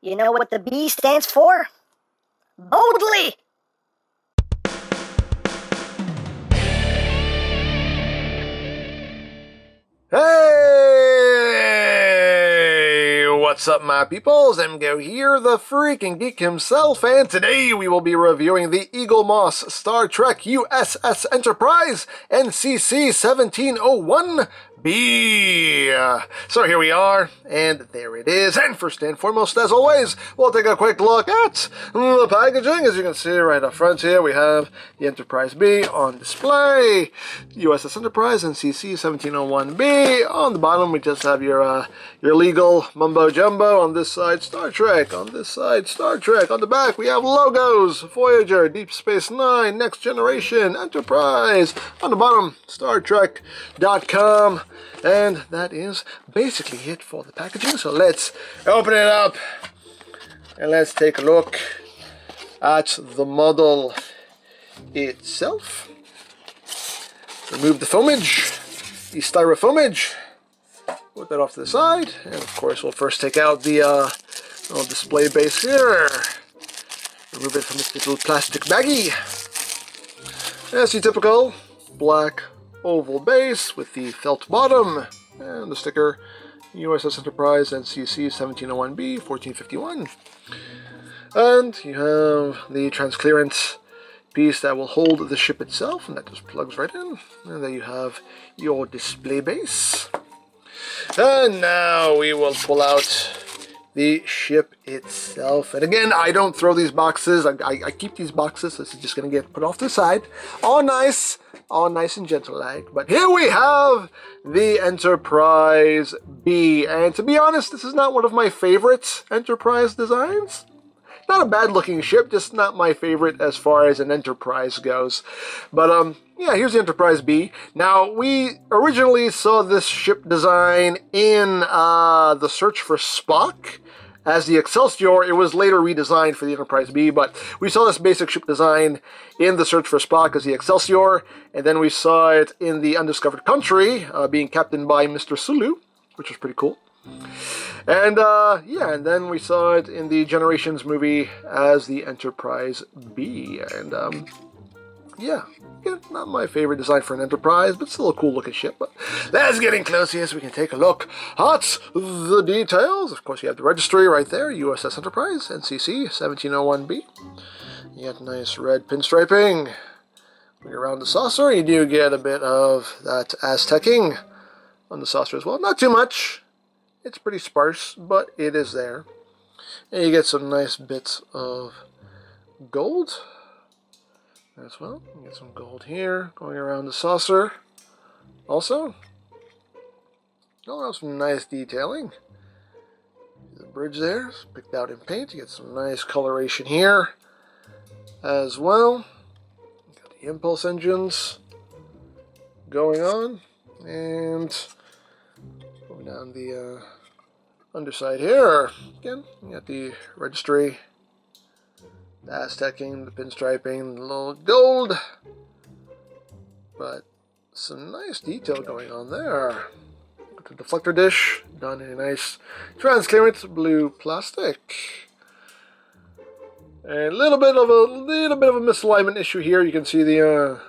You know what the B stands for? Boldly! Hey! What's up, my peoples? EmGo here, the freaking geek himself, and today we will be reviewing the Eaglemoss Star Trek U.S.S. Enterprise NCC 1701B. So here we are, and there it is. And first and foremost, as always, we'll take a quick look at the packaging. As you can see right up front here, we have the Enterprise B on display, U.S.S. Enterprise NCC 1701B. On the bottom, we just have your legal mumbo jumbo. On this side, Star Trek. On this side, Star Trek. On the back, we have logos: Voyager, Deep Space Nine, Next Generation, Enterprise. On the bottom, StarTrek.com. And that is basically it for the packaging. So let's open it up and let's take a look at the model itself. Remove the foamage, the styrofoamage. Put that off to the side. And of course, we'll first take out the little display base here. Remove it from this little plastic baggie. That's the typical black oval base with the felt bottom and the sticker U.S.S. Enterprise NCC 1701B 1451. And you have the transclearance piece that will hold the ship itself, and that just plugs right in. And there you have your display base. And now we will pull out the ship itself. And again, I don't throw these boxes. I keep these boxes. This is just going to get put off to the side. All nice and gentle-like. But here we have the Enterprise B. And to be honest, this is not one of my favorite Enterprise designs. Not a bad-looking ship, just not my favorite as far as an Enterprise goes. But, yeah, here's the Enterprise B. Now, we originally saw this ship design in The Search for Spock as the Excelsior. It was later redesigned for the Enterprise B, but we saw this basic ship design in The Search for Spock as the Excelsior, and then we saw it in The Undiscovered Country, being captained by Mr. Sulu, which was pretty cool. And, yeah, and then we saw it in the Generations movie as the Enterprise B. And, yeah, not my favorite design for an Enterprise, but still a cool-looking ship. But let's get in close here so we can take a look at the details. Of course, you have the registry right there, U.S.S. Enterprise, NCC 1701B. You got nice red pinstriping. When you're around the saucer, you do get a bit of that Aztecing on the saucer as well. Not too much. It's pretty sparse, but it is there. And you get some nice bits of gold as well. You get some gold here going around the saucer also. You'll have some nice detailing. The bridge there is picked out in paint. You get some nice coloration here as well. You got the impulse engines going on. And down the underside here, again, you got the registry, the Aztecing, the pinstriping, the little gold, but some nice detail going on there. The deflector dish done in a nice transparent blue plastic. A little bit of a misalignment issue here. You can see the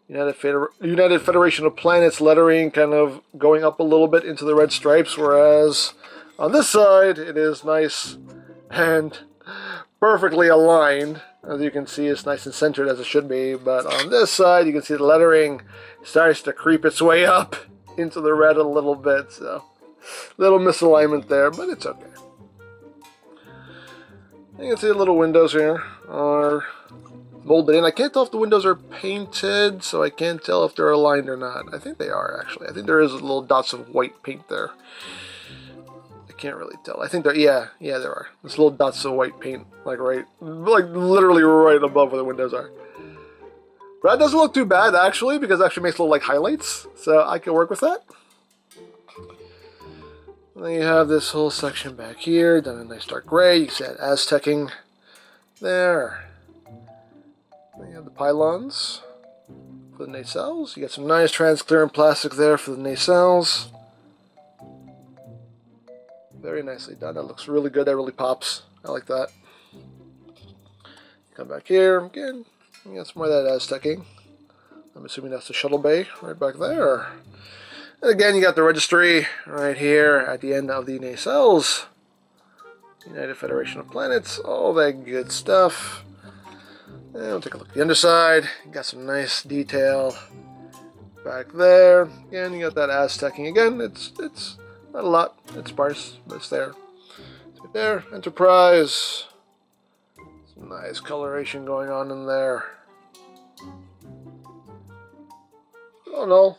United Federation of Planets lettering kind of going up a little bit into the red stripes, whereas on this side it is nice and perfectly aligned. As you can see, it's nice and centered as it should be, but on this side you can see the lettering starts to creep its way up into the red a little bit, so little misalignment there, but it's okay. You can see the little windows here are molded in. I can't tell if the windows are painted, so I can't tell if they're aligned or not. I think they are, actually. I think there is little dots of white paint there. I can't really tell. I think there, yeah, there are. There's little dots of white paint, like literally right above where the windows are. But that doesn't look too bad, actually, because it actually makes little, highlights, so I can work with that. And then you have this whole section back here, done in a nice dark gray. You see that Aztecing there. Then you have the pylons for the nacelles. You get some nice transparent plastic there for the nacelles. Very nicely done. That looks really good. That really pops. I like that. Come back here. Again, you got some more of that Aztecing. I'm assuming that's the shuttle bay right back there. And again, you got the registry right here at the end of the nacelles. United Federation of Planets. All that good stuff. And we'll take a look at the underside. You got some nice detail back there. Again, you got that Aztecing again. It's not a lot. It's sparse, but it's there. It's right there. Enterprise. Some nice coloration going on in there. Oh no.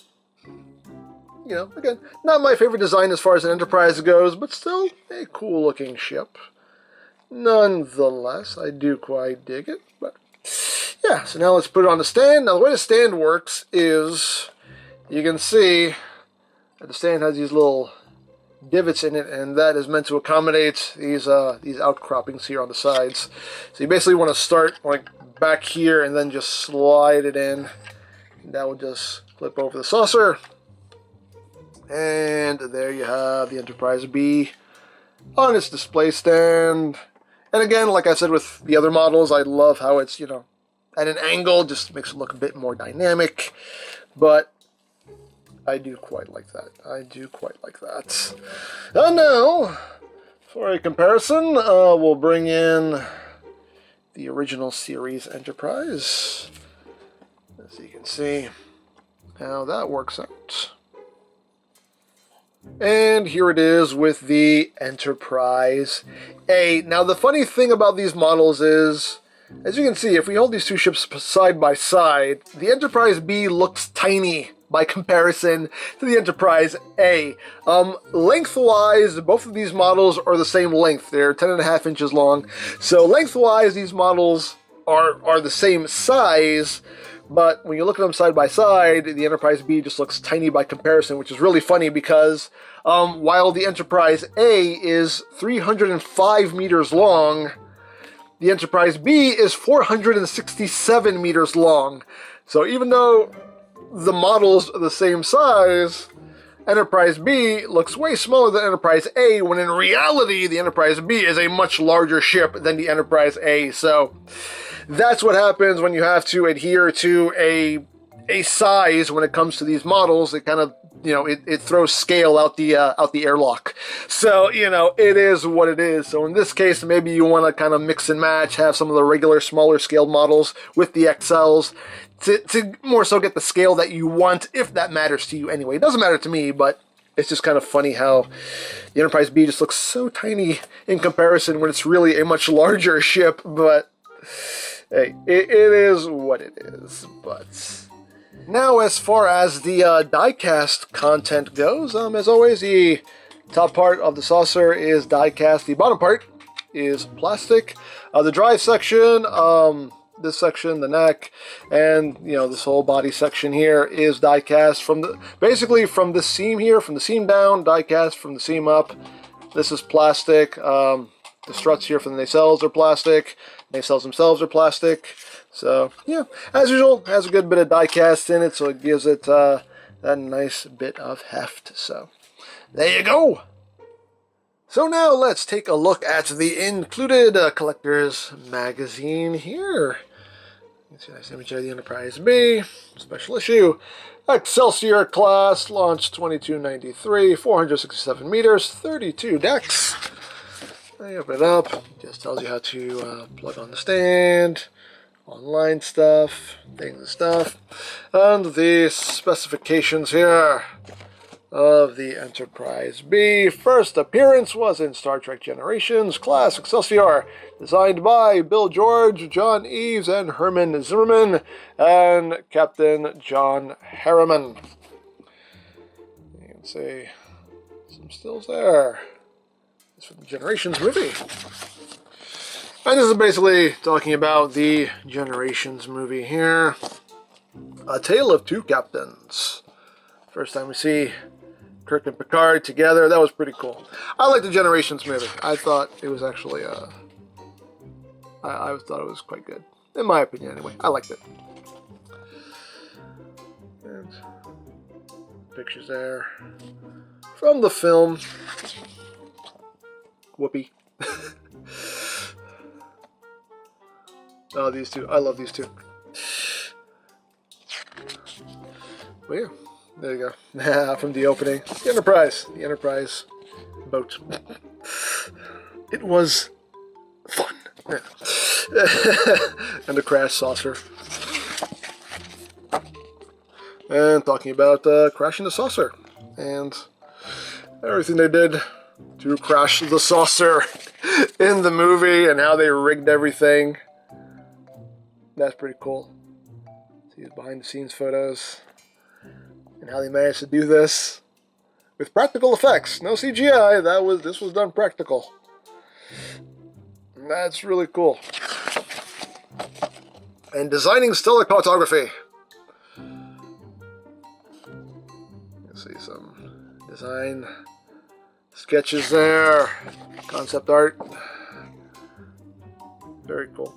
You know, again, not my favorite design as far as an Enterprise goes, but still a cool looking ship. Nonetheless, I do quite dig it. But yeah, so now let's put it on the stand. Now the way the stand works is you can see that the stand has these little divots in it, and that is meant to accommodate these outcroppings here on the sides. So you basically want to start like back here and then just slide it in. And that will just flip over the saucer. And there you have the Enterprise B on its display stand. And again, like I said with the other models, I love how it's, you know, at an angle, just makes it look a bit more dynamic. But I do quite like that. I do quite like that. And now, for a comparison, we'll bring in the original series Enterprise. As you can see how that works out. And here it is with the Enterprise A. Now the funny thing about these models is, as you can see, if we hold these two ships side by side, the Enterprise B looks tiny by comparison to the Enterprise A. Lengthwise, both of these models are the same length. They're 10.5 inches long. So lengthwise, these models are the same size. But when you look at them side by side, the Enterprise B just looks tiny by comparison, which is really funny because while the Enterprise A is 305 meters long, the Enterprise B is 467 meters long. So even though the models are the same size, Enterprise B looks way smaller than Enterprise A, when in reality, the Enterprise B is a much larger ship than the Enterprise A. So that's what happens when you have to adhere to a size when it comes to these models. It kind of, you know, it throws scale out the airlock. So, you know, it is what it is. So in this case, maybe you want to kind of mix and match, have some of the regular smaller scaled models with the XLs to more so get the scale that you want, if that matters to you anyway. It doesn't matter to me, but it's just kind of funny how the Enterprise B just looks so tiny in comparison when it's really a much larger ship. But hey, it is what it is. But now, as far as the die-cast content goes, as always, the top part of the saucer is die-cast. The bottom part is plastic. The drive section, this section, the neck, and you know, this whole body section here is die-cast basically from the seam here, from the seam down, die-cast from the seam up. This is plastic. The struts here for the nacelles are plastic. Nacelles themselves are plastic. So yeah, as usual, has a good bit of die cast in it, so it gives it that nice bit of heft. So there you go. So now let's take a look at the included collector's magazine here. You can see a nice image of the Enterprise B, special issue. Excelsior class, launched 2293, 467 meters, 32 decks. I open it up, it just tells you how to plug on the stand, online stuff, things and stuff, and the specifications here of the Enterprise B. First appearance was in Star Trek Generations, class Excelsior, designed by Bill George, John Eves, and Herman Zimmerman, and Captain John Harriman. You can see some stills there. It's from the Generations movie. And this is basically talking about the Generations movie here. A Tale of Two Captains. First time we see Kirk and Picard together. That was pretty cool. I like the Generations movie. I thought it was actually, I thought it was quite good. In my opinion, anyway. I liked it. And pictures there from the film. Whoopee. Oh, these two. I love these two. Well, yeah. There you go. From the opening. The Enterprise. The Enterprise boat. It was fun. Yeah. And the crash saucer. And talking about crashing the saucer. And everything they did to crash the saucer in the movie and how they rigged everything. That's pretty cool. See the behind the scenes photos and how they managed to do this with practical effects. No CGI. This was done practical. That's really cool. And designing stellar cartography. Let's see some design sketches there. Concept art. Very cool.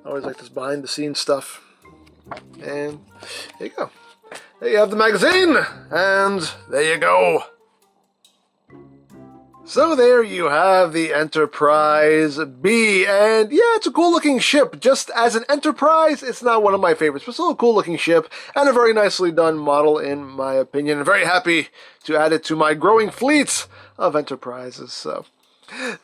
I always like this behind the scenes stuff. And there you go. There you have the magazine. And there you go. So there you have the Enterprise B, and yeah, it's a cool looking ship. Just as an Enterprise, it's not one of my favorites, but still a cool looking ship, and a very nicely done model in my opinion. I'm very happy to add it to my growing fleet of Enterprises, so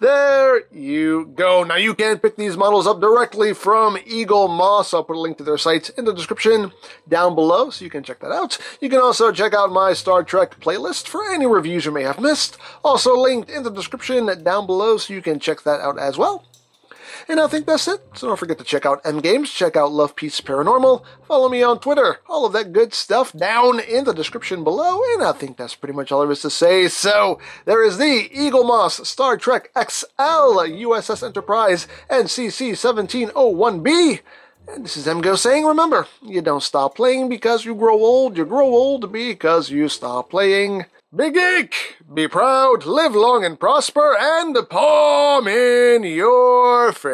there you go. Now you can pick these models up directly from Eaglemoss. I'll put a link to their site in the description down below, so you can check that out. You can also check out my Star Trek playlist for any reviews you may have missed. Also linked in the description down below, so you can check that out as well. And I think that's it. So don't forget to check out EmGo's, check out Love Peace Paranormal, follow me on Twitter, all of that good stuff down in the description below. And I think that's pretty much all there is to say. So there is the Eaglemoss Star Trek XL U.S.S. Enterprise NCC 1701B. And this is EmGo saying, remember, you don't stop playing because you grow old because you stop playing. Be geek, be proud, live long and prosper, and palm in your face.